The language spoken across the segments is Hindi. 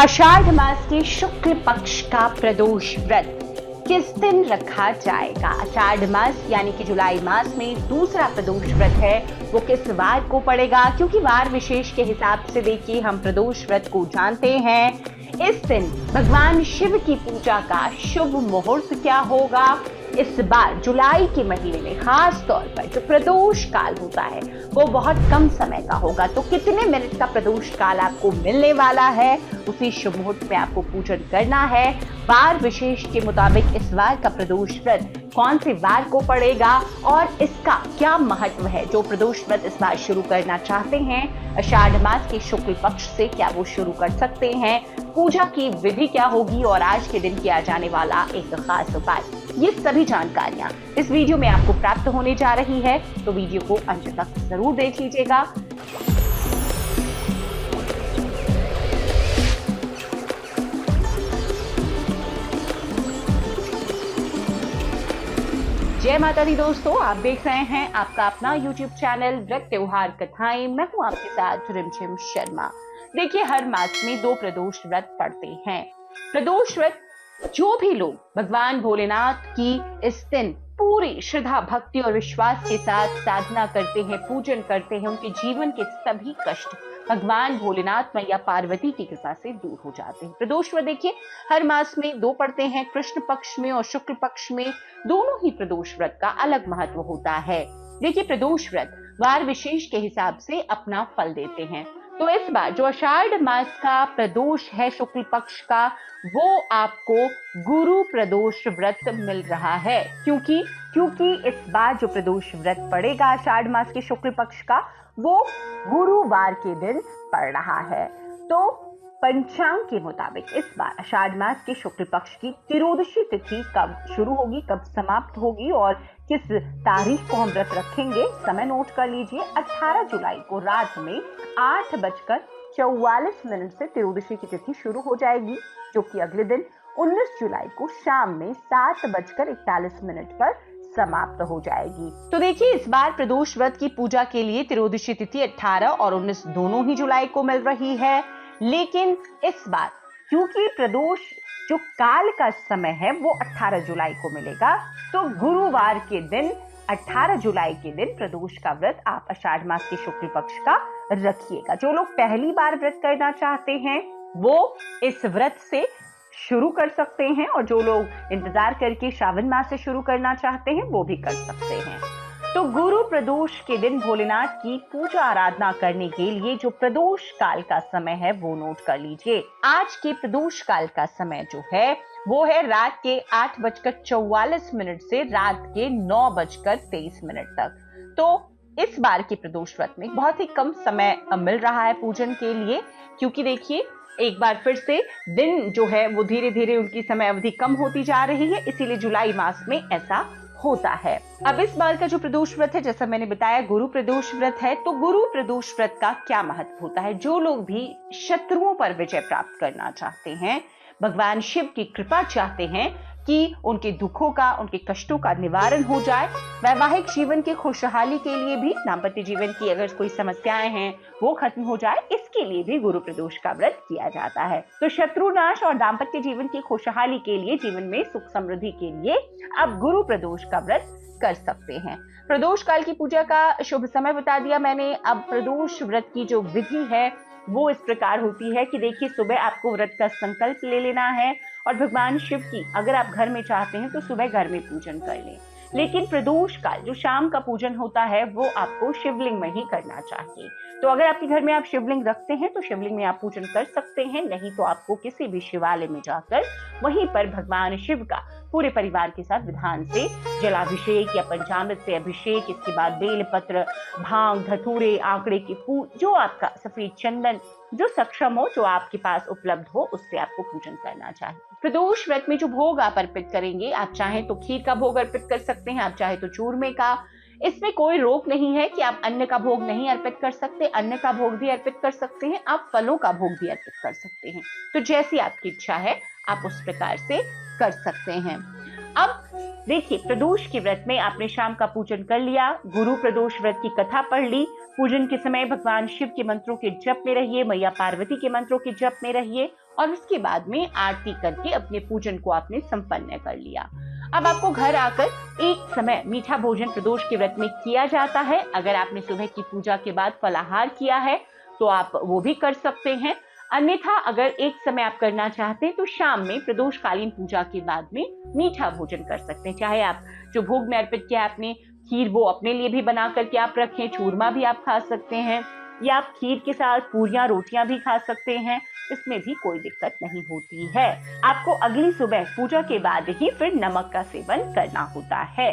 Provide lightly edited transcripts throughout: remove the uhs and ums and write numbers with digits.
आषाढ़ मास के शुक्ल पक्ष का प्रदोष व्रत किस दिन रखा जाएगा? आषाढ़ मास यानी कि जुलाई मास में दूसरा प्रदोष व्रत है, वो किस वार को पड़ेगा? क्योंकि वार विशेष के हिसाब से देखिए हम प्रदोष व्रत को जानते हैं। इस दिन भगवान शिव की पूजा का शुभ मुहूर्त क्या होगा? इस बार जुलाई के महीने में खास तौर पर जो प्रदोष काल होता है वो बहुत कम समय का होगा, तो कितने मिनट का प्रदोष काल आपको मिलने वाला है, उसी शुभ मुहूर्त में आपको पूजन करना है। वार विशेष के मुताबिक इस वार का प्रदोष व्रत कौन से वार को पड़ेगा और इसका क्या महत्व है? जो प्रदोष व्रत इस बार शुरू करना चाहते हैं आषाढ़ मास के शुक्ल पक्ष से, क्या वो शुरू कर सकते हैं? पूजा की विधि क्या होगी और आज के दिन किया जाने वाला एक खास उपाय, ये सभी जानकारियां इस वीडियो में आपको प्राप्त होने जा रही है, तो वीडियो को अंत तक जरूर देख लीजिएगा। जय माता दी दोस्तों, आप देख रहे हैं आपका अपना YouTube चैनल व्रत त्योहार कथाएं। मैं हूं आपके साथ रिमझिम शर्मा। देखिए, हर मास में 2 प्रदोष व्रत पड़ते हैं। प्रदोष व्रत जो भी लोग भगवान भोलेनाथ की इस दिन पूरी श्रद्धा भक्ति और विश्वास के साथ साधना करते हैं, पूजन करते हैं, उनके जीवन के सभी कष्ट भगवान भोलेनाथ मैया पार्वती की कृपा से दूर हो जाते हैं। प्रदोष व्रत देखिए हर मास में 2 पड़ते हैं, कृष्ण पक्ष में और शुक्ल पक्ष में। दोनों ही प्रदोष व्रत का अलग महत्व होता है। देखिए, प्रदोष व्रत वार विशेष के हिसाब से अपना फल देते हैं। तो इस बार जो आषाढ़ मास का प्रदोष है शुक्ल पक्ष का, वो आपको गुरु प्रदोष व्रत मिल रहा है। क्योंकि इस बार जो प्रदोष व्रत पड़ेगा आषाढ़ मास के शुक्ल पक्ष का, वो गुरुवार के दिन पड़ रहा है। तो पंचांग के मुताबिक इस बार आषाढ़ मास के शुक्ल पक्ष की त्रियोदशी तिथि कब शुरू होगी, कब समाप्त होगी और किस तारीख को हम व्रत रखेंगे, समय नोट कर लीजिए। 18 जुलाई को रात में 8:44 से त्रियोदशी की तिथि शुरू हो जाएगी, जो कि अगले दिन 19 जुलाई को शाम में 7:41 पर समाप्त हो जाएगी। तो देखिए, इस बार प्रदोष व्रत की पूजा के लिए त्रियोदशी तिथि 18 और 19 दोनों ही जुलाई को मिल रही है। लेकिन इस बार क्योंकि प्रदोष जो काल का समय है वो 18 जुलाई को मिलेगा, तो गुरुवार के दिन 18 जुलाई के दिन प्रदोष का व्रत आप आषाढ़ मास के शुक्ल पक्ष का रखिएगा। जो लोग पहली बार व्रत करना चाहते हैं वो इस व्रत से शुरू कर सकते हैं, और जो लोग इंतजार करके श्रावण मास से शुरू करना चाहते हैं वो भी कर सकते हैं। तो गुरु प्रदोष के दिन भोलेनाथ की पूजा आराधना करने के लिए जो प्रदोष काल का समय है वो नोट कर लीजिए। आज के प्रदोष काल का समय जो है वो है रात के 8:44 से रात के 9:23 तक। तो इस बार के प्रदोष व्रत में बहुत ही कम समय मिल रहा है पूजन के लिए, क्योंकि देखिए एक बार फिर से दिन जो है वो धीरे धीरे उनकी समय अवधि कम होती जा रही है, इसीलिए जुलाई मास में ऐसा होता है। अब इस बार का जो प्रदोष व्रत है, जैसा मैंने बताया, गुरु प्रदोष व्रत है। तो गुरु प्रदोष व्रत का क्या महत्व होता है? जो लोग भी शत्रुओं पर विजय प्राप्त करना चाहते हैं, भगवान शिव की कृपा चाहते हैं कि उनके दुखों का, उनके कष्टों का निवारण हो जाए, वैवाहिक जीवन की खुशहाली के लिए भी, दाम्पत्य जीवन की अगर कोई समस्याएं हैं वो खत्म हो जाए, इसके लिए भी गुरु प्रदोष का व्रत किया जाता है। तो शत्रुनाश और दाम्पत्य जीवन की खुशहाली के लिए, जीवन में सुख समृद्धि के लिए आप गुरु प्रदोष का व्रत कर सकते हैं। प्रदोष काल की पूजा का शुभ समय बता दिया मैंने। अब प्रदोष व्रत की जो विधि है वो इस प्रकार होती है कि देखिए, सुबह आपको व्रत का संकल्प ले लेना है और भगवान शिव की अगर आप घर में चाहते हैं तो सुबह घर में पूजन कर लें। लेकिन प्रदोष काल जो शाम का पूजन होता है वो आपको शिवलिंग में ही करना चाहिए। तो अगर आपके घर में आप शिवलिंग रखते हैं तो शिवलिंग में आप पूजन कर सकते हैं, नहीं तो आपको किसी भी शिवालय में जाकर वहीं पर भगवान शिव का पूरे परिवार के साथ विधान से जलाभिषेक या पंचामृत से अभिषेक, इसके बाद बेलपत्र, भांग, धतूरे, आंकड़े की जो आपका सफेद चंदन जो सक्षम हो, जो आपके पास उपलब्ध हो, उससे आपको पूजन करना चाहिए। प्रदोष व्रत में जो भोग आप अर्पित करेंगे, आप चाहें तो खीर का भोग अर्पित कर सकते हैं, आप चाहे तो चूरमे का। इसमें कोई रोक नहीं है कि आप अन्न का भोग नहीं अर्पित कर सकते, अन्न का भोग भी अर्पित कर सकते हैं, आप फलों का भोग भी अर्पित कर सकते हैं। तो जैसी आपकी इच्छा है आप उस प्रकार से कर सकते हैं। अब देखिए, प्रदोष के व्रत में आपने शाम का पूजन कर लिया, गुरु प्रदोष व्रत की कथा पढ़ ली, पूजन के समय भगवान शिव के मंत्रों के जप में रहिए, मैया पार्वती के मंत्रों के जप में रहिए और उसके बाद में आरती करके अपने पूजन को आपने संपन्न कर लिया। अब आपको घर आकर एक समय मीठा भोजन प्रदोष के व्रत में किया जाता है। अगर आपने सुबह की पूजा के बाद फलाहार किया है तो आप वो भी कर सकते हैं। अन्यथा अगर एक समय आप करना चाहते हैं तो शाम में प्रदोषकालीन पूजा के बाद में मीठा भोजन कर सकते हैं। चाहे आप जो भोग में अर्पित किया आपने खीर, वो अपने लिए भी बना करके आप रखें, चूरमा भी आप खा सकते हैं, या आप खीर के साथ पूरियां रोटियां भी खा सकते हैं, इसमें भी कोई दिक्कत नहीं होती है। आपको अगली सुबह पूजा के बाद ही फिर नमक का सेवन करना होता है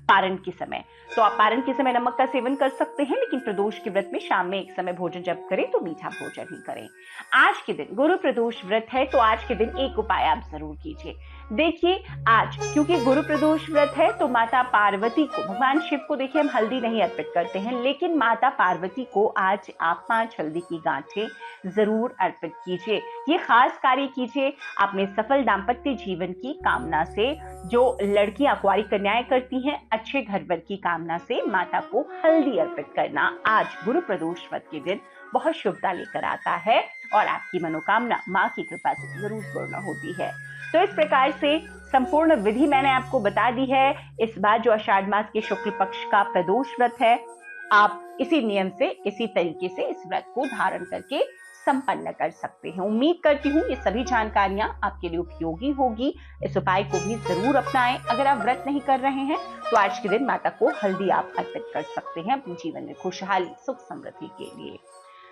पारण के समय। तो आप पारण के समय नमक का सेवन कर सकते हैं, लेकिन प्रदोष के व्रत में शाम में एक समय भोजन जब करें तो मीठा भोजन ही करें। आज के दिन गुरु प्रदोष व्रत है, तो आज के दिन एक उपाय आप जरूर कीजिए। देखिए, आज क्योंकि गुरु प्रदोष व्रत है तो माता पार्वती को, भगवान शिव को देखिए हम हल्दी नहीं अर्पित करते हैं, लेकिन माता पार्वती को आज आप 5 हल्दी की गांठें जरूर अर्पित कीजिए। ये खास कार्य कीजिए अपने सफल दाम्पत्य जीवन की कामना से। जो लड़कियां कुंवारी कन्याएं करती हैं, अच्छे घर वर की कामना से माता को हल्दी अर्पित करना आज गुरु प्रदोष व्रत के दिन बहुत शुभता लेकर आता है और आपकी मनोकामना माँ की कृपा से जरूर पूर्ण होती है। तो इस प्रकार से संपूर्ण विधि मैंने आपको बता दी है। इस बार जो आषाढ़ मास के शुक्ल पक्ष का प्रदोष व्रत है, आप इसी नियम से, इसी तरीके से इस व्रत को धारण करके संपन्न कर सकते हैं। उम्मीद करती हूँ ये सभी जानकारियां आपके लिए उपयोगी होगी। इस उपाय को भी जरूर अपनाएं। अगर आप व्रत नहीं कर रहे हैं तो आज के दिन माता को हल्दी आप अर्पित कर सकते हैं अपने जीवन में खुशहाली, सुख समृद्धि के लिए।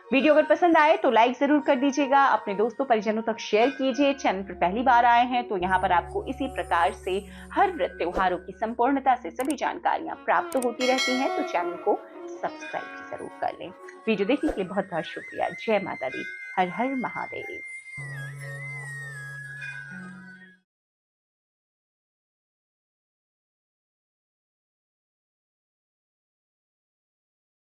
वीडियो अगर पसंद आए तो लाइक जरूर कर दीजिएगा, अपने दोस्तों परिजनों तक शेयर कीजिए। चैनल पर पहली बार आए हैं तो यहाँ पर आपको इसी प्रकार से हर व्रत त्योहारों की संपूर्णता से सभी जानकारियां प्राप्त होती रहती हैं, तो चैनल को सब्सक्राइब भी जरूर कर लें। वीडियो देखने के लिए बहुत बहुत शुक्रिया। जय माता दी। हर हर महादेव।